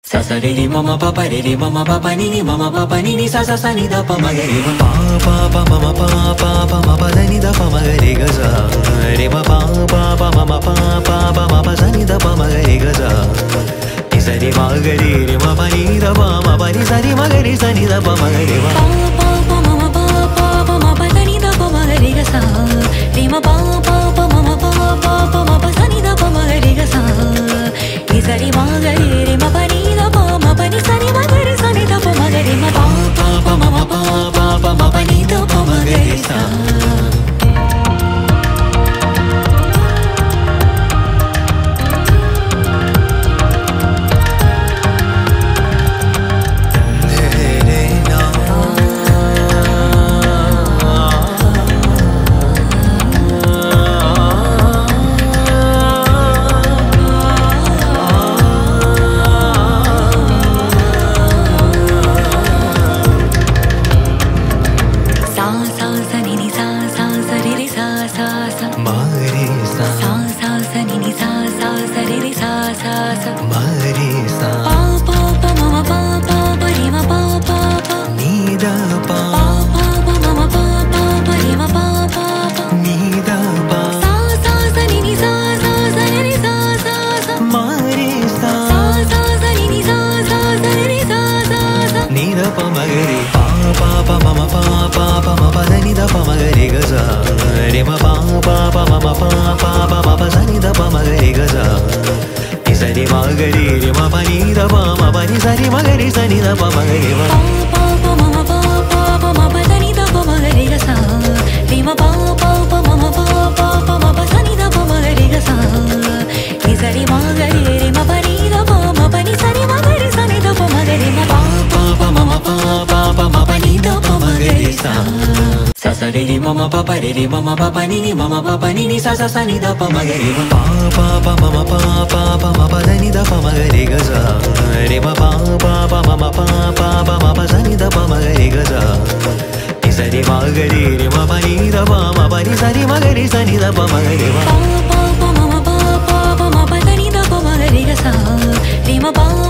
sa sa re re mama papa re re mama papa ni ni mama papa ni ni sa sa sa ni da pa ma ga re pa pa pa mama pa pa pa ma pa da ni da pa ma ga re ga sa re ma pa pa pa mama pa pa pa ma pa sa ni da pa ma ga re ga sa ni sa re ma ga re ma pa ni da pa ma pa ni sa re ma ga re sa ni da pa ma ga re pa pa pa mama pa pa pa ma pa da ni da pa ma ga re ga sa re ma pa pa pa mama pa pa pa ma pa sa ni da pa ma ga re ga sa ni sa re ma ga re ma pa ni pani sani magare sani da pa magare ma pa pa pa mama pa pa pa ma pani da pa magare sa mama papa re re mama papa ni ni mama papa ni ni sa sa sa ni da pa ma ga re pa pa pa mama pa pa pa ma pa da ni da pa ma ga re ga sa re ma pa pa pa mama pa pa pa ma pa sa ni da pa ma ga re ga sa ni sa re ma ga re ma pa ni da pa ma pa ni sa re ma ga re sa ni da pa ma ga re pa pa pa mama pa pa pa ma pa da ni da pa ma ga re ga sa re ma pa